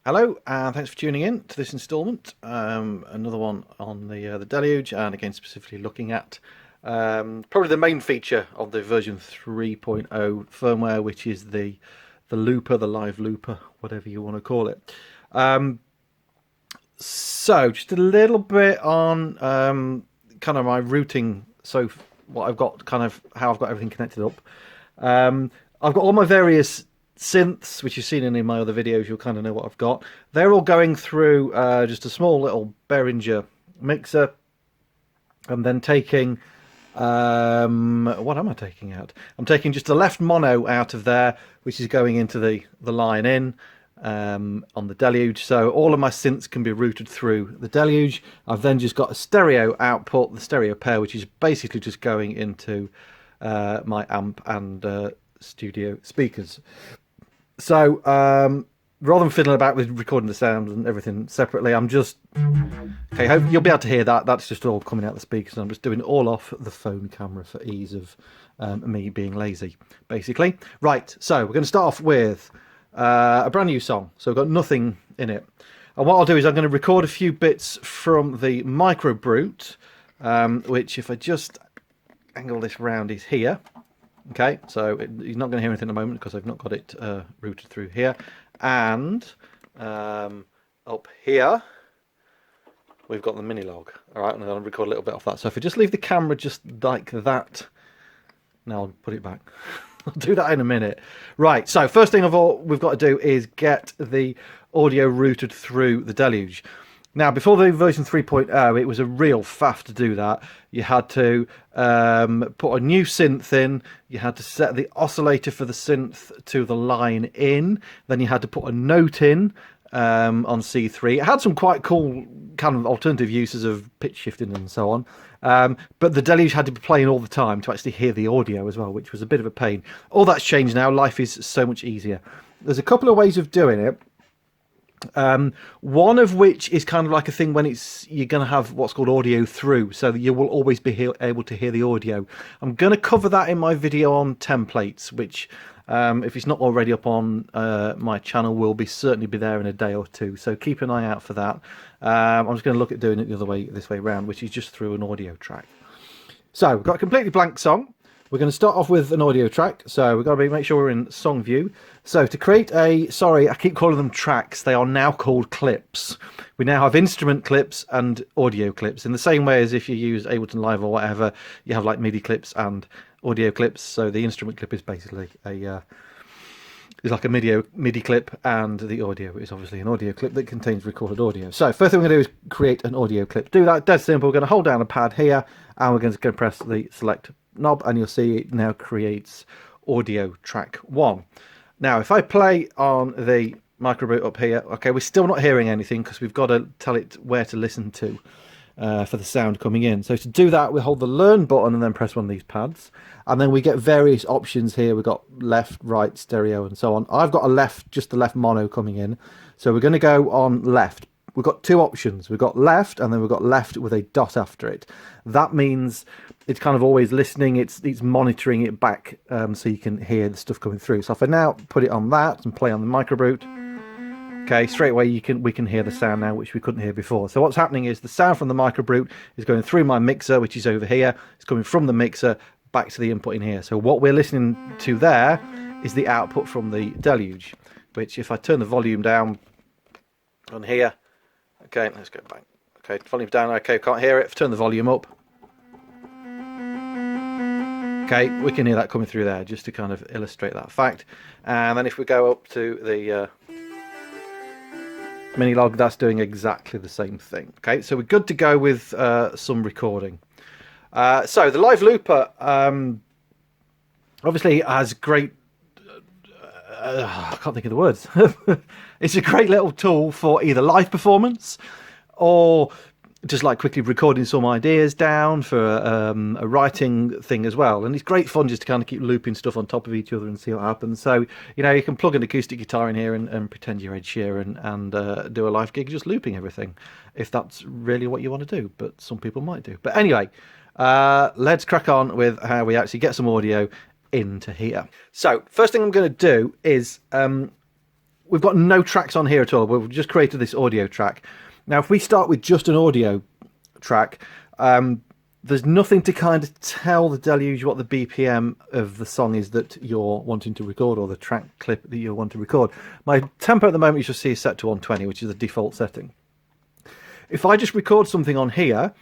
Hello, and thanks for tuning in to this instalment. Another one on the Deluge, and again specifically looking at probably the main feature of the version 3.0 firmware, which is the looper, the live looper, whatever you want to call it. So just a little bit on kind of my routing. So what I've got, kind of how I've got everything connected up. I've got all my various synths, which you've seen in my other videos. You'll kind of know what I've got. They're all going through just a small little Behringer mixer, and then taking what am I taking out? I'm taking just the left mono out of there, which is going into the line in on the Deluge. So all of my synths can be routed through the Deluge. I've then just got a stereo output, the stereo pair, which is basically just going into my amp and studio speakers. So rather than fiddling about with recording the sounds and everything separately, I'm just hope you'll be able to hear that. That's just all coming out the speakers, and I'm just doing it all off the phone camera for ease of me being lazy, basically. Right, so we're going to start off with a brand new song. So we've got nothing in it, and what I'll do is I'm going to record a few bits from the Micro Brute, which, if I just angle this round, is here. Okay, so you're not going to hear anything at the moment because I've not got it routed through here. And up here, we've got the mini log. All right, and I'm going to record a little bit off that. So if I just leave the camera just like that, now I'll put it back. I'll do that in a minute. Right, so first thing of all we've got to do is get the audio routed through the Deluge. Now, before the version 3.0, it was a real faff to do that. You had to put a new synth in. You had to set the oscillator for the synth to the line in. Then you had to put a note in on C3. It had some quite cool kind of alternative uses of pitch shifting and so on. But the Deluge had to be playing all the time to actually hear the audio as well, which was a bit of a pain. All that's changed now. Life is so much easier. There's a couple of ways of doing it. One of which is kind of like a thing when you're going to have what's called audio through, so that you will always be able to hear the audio. I'm going to cover that in my video on templates, which if it's not already up on my channel, will certainly be there in a day or two, so keep an eye out for that. I'm just going to look at doing it the other way, this way around, which is just through an audio track. So we've got a completely blank song. We're going to start off with an audio track, so we've got to make sure we're in song view. So to create sorry, I keep calling them tracks, they are now called clips. We now have instrument clips and audio clips, in the same way as if you use Ableton Live or whatever, you have like MIDI clips and audio clips. So the instrument clip is basically is like a MIDI clip, and the audio is obviously an audio clip that contains recorded audio. So first thing we're going to do is create an audio clip. Do that, dead simple. We're going to hold down a pad here, and we're going to press the select knob, and you'll see it now creates audio track 1. Now if I play on the Micro Brute up here, okay, we're still not hearing anything because we've got to tell it where to listen to for the sound coming in. So to do that, we hold the learn button and then press one of these pads, and then we get various options here. We've got left, right, stereo, and so on. I've got just the left mono coming in, so we're going to go on left. We've got two options. We've got left, and then we've got left with a dot after it. That means it's kind of always listening. It's monitoring it back, so you can hear the stuff coming through. So if I now put it on that and play on the Micro Brute, okay, straight away we can hear the sound now, which we couldn't hear before. So what's happening is the sound from the Micro Brute is going through my mixer, which is over here. It's coming from the mixer back to the input in here. So what we're listening to there is the output from the Deluge, which if I turn the volume down on here, okay, let's go back. Okay, volume down, okay, can't hear it. If I turn the volume up, okay, we can hear that coming through there, just to kind of illustrate that fact. And then if we go up to the mini log, that's doing exactly the same thing. Okay, so we're good to go with some recording. So the live looper obviously has great I can't think of the words. It's a great little tool for either live performance or just like quickly recording some ideas down for a writing thing as well. And it's great fun just to kind of keep looping stuff on top of each other and see what happens. So, you know, you can plug an acoustic guitar in here and pretend you're Ed Sheeran and do a live gig just looping everything, if that's really what you want to do. But some people might do. But anyway, let's crack on with how we actually get some audio into here. So first thing I'm going to do is we've got no tracks on here at all. We've just created this audio track. Now, if we start with just an audio track, there's nothing to kind of tell the Deluge what the BPM of the song is that you're wanting to record, or the track clip that you want to record. My tempo at the moment, you should see, is set to 120, which is the default setting. If I just record something on here,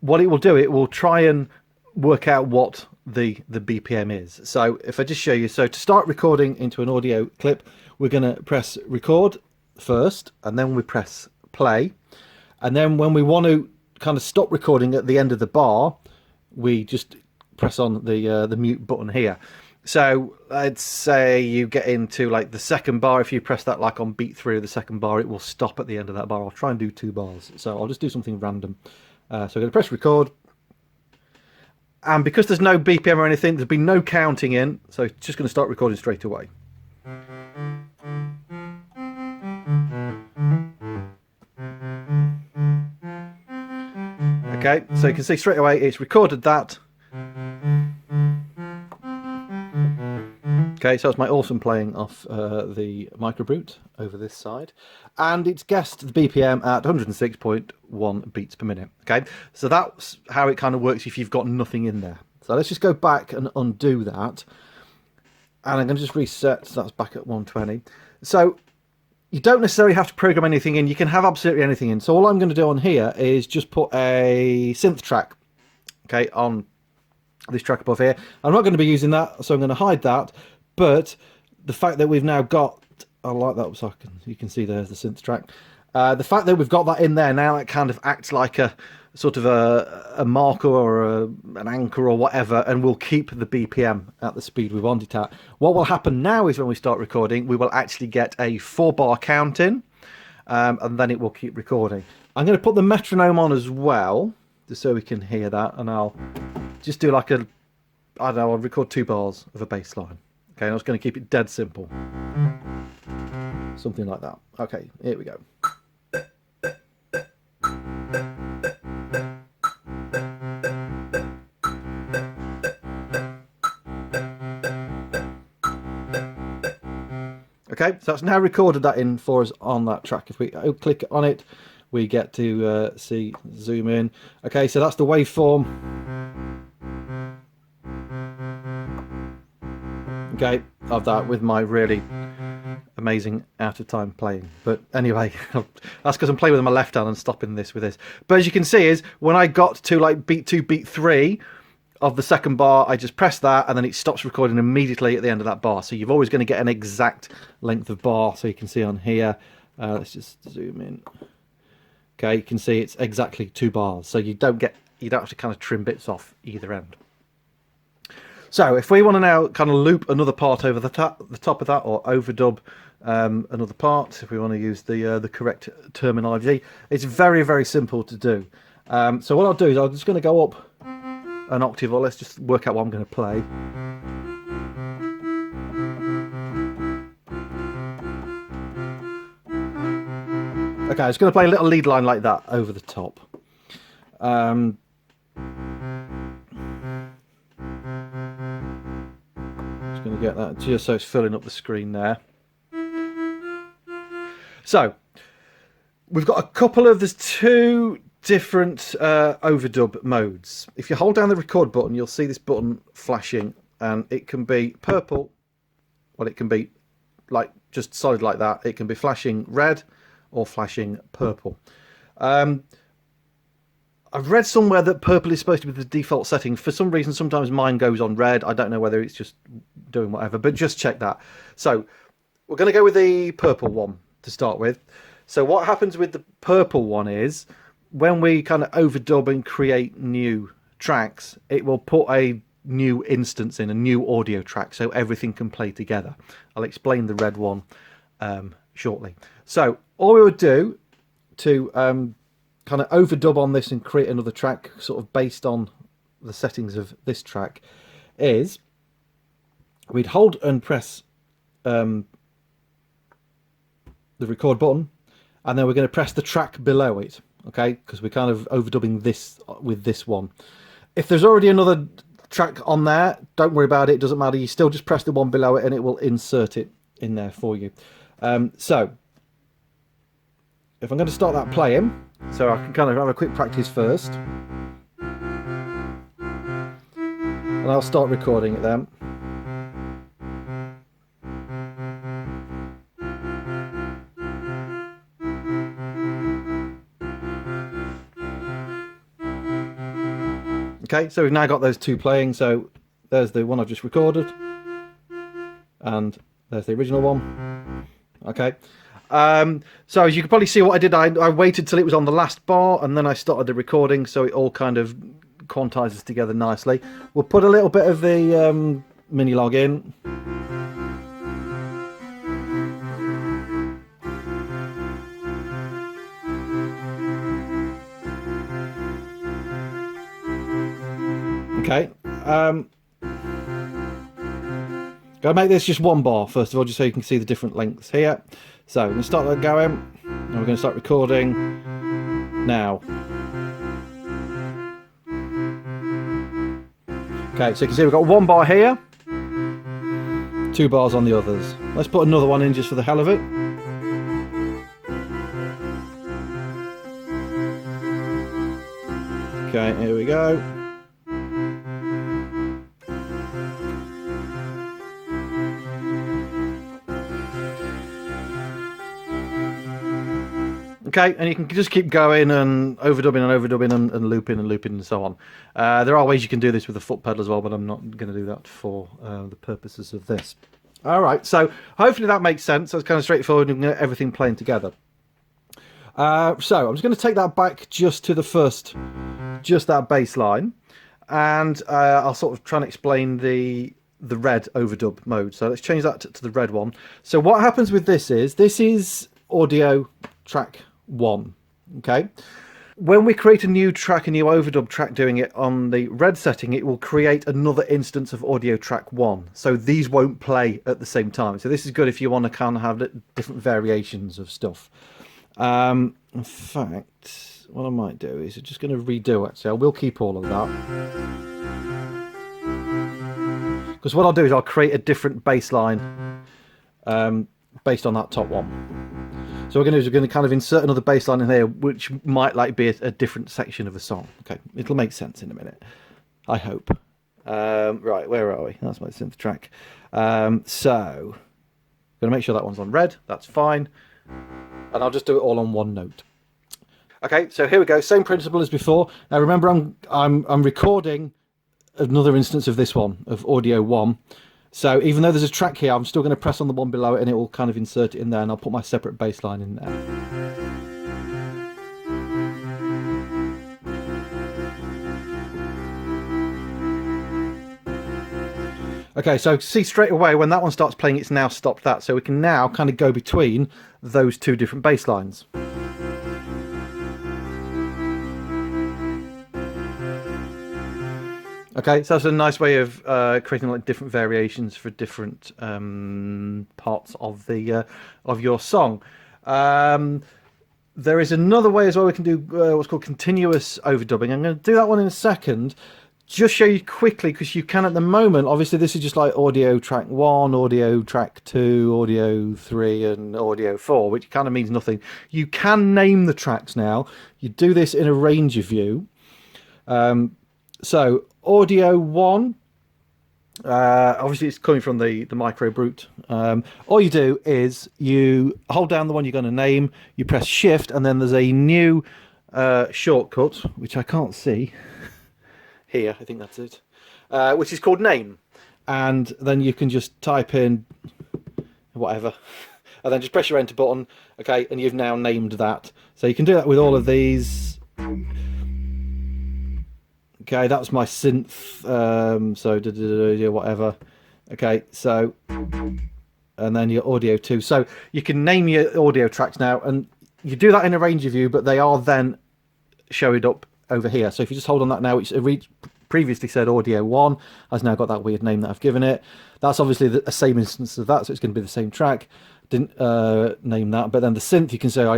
what it will do, it will try and work out what the BPM is. So if I just show you, so to start recording into an audio clip, we're going to press record first, and then we press play, and then when we want to kind of stop recording at the end of the bar, we just press on the mute button here. So let's say you get into like the second bar. If you press that like on beat 3 of the second bar, it will stop at the end of that bar. I'll try and do 2 bars, so I'll just do something random. So I'm going to press record, and because there's no BPM or anything, there's been no counting in, so it's just going to start recording straight away. Okay, so you can see straight away it's recorded that. Okay, so it's my awesome playing off the microbrute over this side, and it's guessed the BPM at 106.1 beats per minute. Okay, so that's how it kind of works if you've got nothing in there. So let's just go back and undo that, and I'm going to just reset, so that's back at 120. So you don't necessarily have to program anything in, you can have absolutely anything in. So all I'm going to do on here is just put a synth track, okay, on this track above here. I'm not going to be using that, so I'm going to hide that. But the fact that we've now got, I like that, so you can see there's the synth track. The fact that we've got that in there now, it kind of acts like a sort of a marker or an anchor or whatever, and we'll keep the BPM at the speed we want it at. What will happen now is when we start recording, we will actually get a 4-bar count in, and then it will keep recording. I'm going to put the metronome on as well, just so we can hear that, and I'll just do like I don't know, I'll record 2 bars of a bass line. Okay, I'm just going to keep it dead simple. Something like that. Okay, here we go. Okay, so that's now recorded that in for us on that track. If we click on it, we get to see, zoom in. Okay, so that's the waveform. Okay, of that with my really amazing out of time playing. But anyway, that's because I'm playing with my left hand and stopping this with this. But as you can see is when I got to like beat 2, beat 3 of the second bar, I just press that and then it stops recording immediately at the end of that bar. So you're always going to get an exact length of bar. So you can see on here, let's just zoom in. Okay, you can see it's exactly 2 bars. So you don't have to kind of trim bits off either end. So if we want to now kind of loop another part over the top of that, or overdub another part, if we want to use the correct terminology, it's very, very simple to do. So what I'll do is I'm just going to go up an octave, or let's just work out what I'm going to play. Okay, I'm just going to play a little lead line like that over the top. Going to get that just so it's filling up the screen there. So we've got a couple of, there's 2 different overdub modes. If you hold down the record button, you'll see this button flashing, and it can be purple, well, it can be like just solid like that. It can be flashing red or flashing purple. I've read somewhere that purple is supposed to be the default setting. For some reason, sometimes mine goes on red. I don't know whether it's just doing whatever, but just check that. So we're going to go with the purple one to start with. So what happens with the purple one is when we kind of overdub and create new tracks, it will put a new instance in, a new audio track, so everything can play together. I'll explain the red one shortly. So all we would do to kind of overdub on this and create another track sort of based on the settings of this track is we'd hold and press the record button, and then we're going to press the track below it, okay, because we're kind of overdubbing this with this one. If there's already another track on there, don't worry about it, it doesn't matter, you still just press the one below it and it will insert it in there for you. So if I'm going to start that playing, so I can kind of have a quick practice first, and I'll start recording it then. Okay, so we've now got those two playing. So there's the one I've just recorded, and there's the original one. Okay, so as you can probably see what I did, I waited till it was on the last bar, and then I started the recording, so it all kind of quantizes together nicely. We'll put a little bit of the mini log in. Okay, gotta make this just one bar first of all, just so you can see the different lengths here. So we're going to start that going, and we're going to start recording now. Okay, so you can see we've got one bar here, 2 bars on the others. Let's put another one in just for the hell of it. Okay, here we go. Okay, and you can just keep going and overdubbing and looping and so on. There are ways you can do this with a foot pedal as well, but I'm not going to do that for the purposes of this. All right, so hopefully that makes sense. So it's kind of straightforward and everything playing together. So I'm just going to take that back just to the first, just that bass line, and I'll sort of try and explain the red overdub mode. So let's change that to the red one. So what happens with this is audio track 1. Okay, when we create a new track, a new overdub track doing it on the red setting, it will create another instance of audio track 1, so these won't play at the same time. So this is good if you want to kind of have different variations of stuff. In fact, what I might do is I'm just going to redo it, so I will keep all of that, because what I'll do is I'll create a different bass line based on that top one. So what we're going to do is we're going to kind of insert another bass line in here, which might like be a different section of a song. Okay, it'll make sense in a minute, I hope. Right, where are we? That's my synth track. So I'm going to make sure that one's on red. That's fine, and I'll just do it all on one note. Okay, so here we go. Same principle as before. Now remember, I'm recording another instance of this one, of audio 1. So even though there's a track here, I'm still going to press on the one below it, and it will kind of insert it in there, and I'll put my separate bass line in there. Okay, so see straight away when that one starts playing, it's now stopped that. So we can now kind of go between those two different bass lines. Okay, so that's a nice way of creating like different variations for different parts of the of your song. There is another way as well. We can do what's called continuous overdubbing. I'm going to do that one in a second. Just show you quickly, because you can at the moment. Obviously, this is just like audio track 1, audio track 2, audio 3, and audio 4, which kind of means nothing. You can name the tracks now. You do this in a Ranger view. So audio 1, obviously it's coming from the micro brute. All you do is you hold down the one you're going to name, you press shift, and then there's a new shortcut, which I can't see here, I think that's it, which is called name, and then you can just type in whatever, and then just press your enter button. Okay, and you've now named that. So you can do that with all of these. Okay, that's my synth, so whatever. Okay, so, and then your audio 2. So you can name your audio tracks now, and you do that in a Ranger view, but they are then showing up over here. So if you just hold on that now, which previously said audio 1, has now got that weird name that I've given it. That's obviously the same instance of that, so it's going to be the same track. Didn't name that, but then the synth, you can say I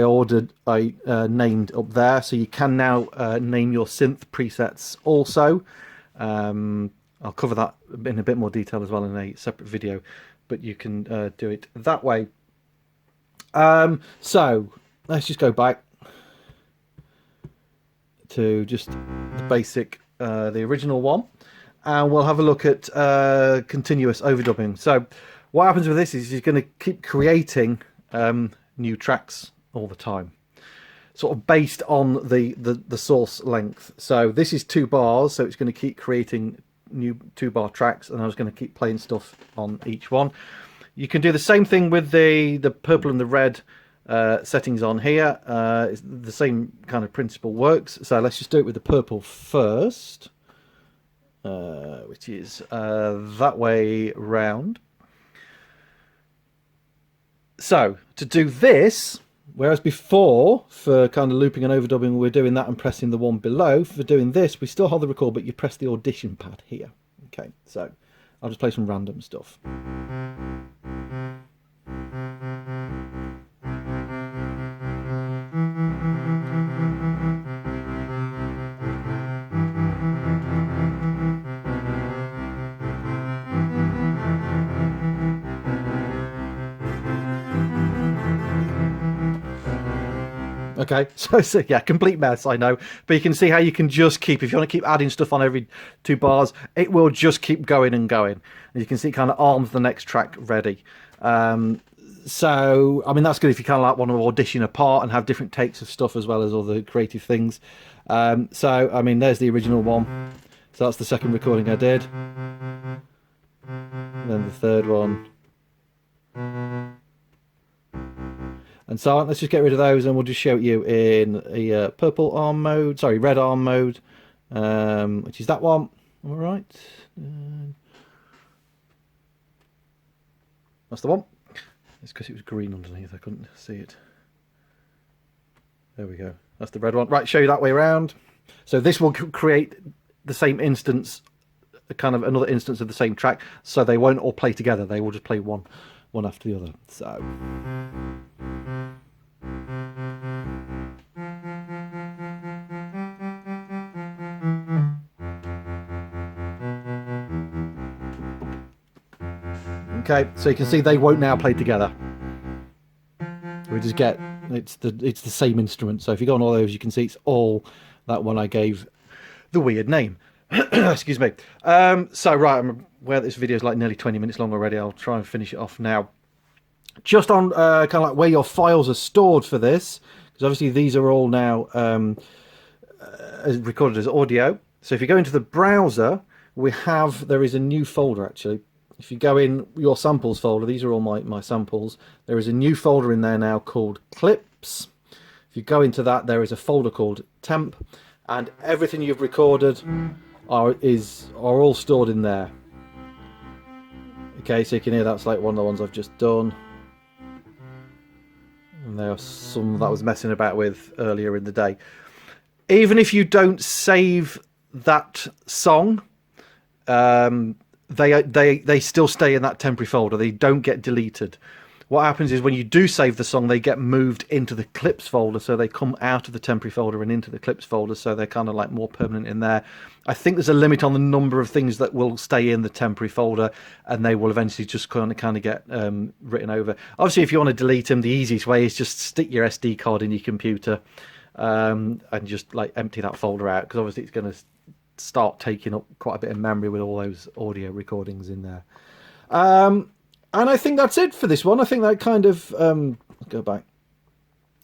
named up there, so you can now name your synth presets also. I'll cover that in a bit more detail as well in a separate video, but you can do it that way. So let's just go back to just the basic, the original one, and we'll have a look at continuous overdubbing. So what happens with this is you're going to keep creating new tracks all the time, sort of based on the source length. So this is 2 bars, so it's going to keep creating new 2-bar tracks, and I was going to keep playing stuff on each one. You can do the same thing with the purple and the red settings on here. It's the same kind of principle works. So let's just do it with the purple first, which is that way round. So to do this, whereas before for kind of looping and overdubbing we're doing that and pressing the one below, for doing this we still hold the record but you press the audition pad here. Okay, so I'll just play some random stuff. Okay, so yeah, complete mess, I know. But you can see how you can just keep, if you want to keep adding stuff on every 2 bars, it will just keep going and going. And you can see it kind of arms the next track ready. So, I mean, that's good if you kind of like want to audition a part and have different takes of stuff as well as all the creative things. So, I mean, there's the original one. So that's the second recording I did. And then the third one. And so on. Let's just get rid of those and we'll just show you in a purple arm mode, sorry, red arm mode, which is that one. All right. That's the one. It's because it was green underneath, I couldn't see it. There we go. That's the red one. Right, show you that way around. So this will create the same instance, kind of another instance of the same track, so they won't all play together. They will just play one after the other. So. Okay, so you can see they won't now play together. We just get it's the same instrument. So if you go on all those, you can see it's all that one I gave the weird name. Excuse me. So right, I'm aware this video is like nearly 20 minutes long already. I'll try and finish it off now. Just on kind of like where your files are stored for this, because obviously these are all now recorded as audio. So if you go into the browser, there is a new folder actually. If you go in your samples folder, these are all my samples. There is a new folder in there now called clips. If you go into that, there is a folder called temp, and everything you've recorded are all stored in there. Okay, so you can hear that's like one of the ones I've just done. And there are some that I was messing about with earlier in the day. Even if you don't save that song, they still stay in that temporary folder. They don't get deleted. What happens is when you do save the song, they get moved into the clips folder, so they come out of the temporary folder and into the clips folder, so they're kind of like more permanent in there. I think there's a limit on the number of things that will stay in the temporary folder, and they will eventually just kind of get written over. Obviously, if you want to delete them, the easiest way is just stick your SD card in your computer and just like empty that folder out, because obviously it's going to start taking up quite a bit of memory with all those audio recordings in there. And I think that's it for this one. I think that kind of go back.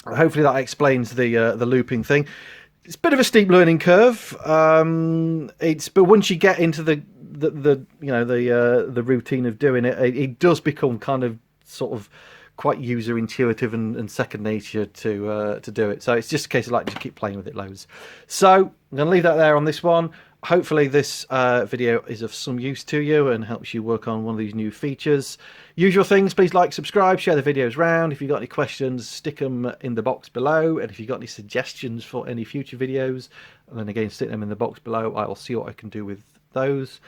Hopefully that explains the looping thing. It's a bit of a steep learning curve. But once you get into the routine of doing it, it does become kind of sort of quite user intuitive and second nature to do it. So it's just a case of like just keep playing with it loads. So I'm going to leave that there on this one. Hopefully this video is of some use to you and helps you work on one of these new features. Usual things, please like, subscribe, share the videos round. If you've got any questions, stick them in the box below. And if you've got any suggestions for any future videos, then again, stick them in the box below. I will see what I can do with those.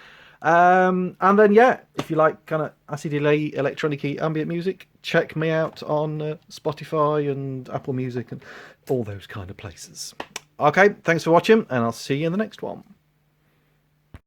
And then, yeah, if you like kind of acid delay, electronic-y ambient music, check me out on Spotify and Apple Music and all those kind of places. Okay, thanks for watching, and I'll see you in the next one.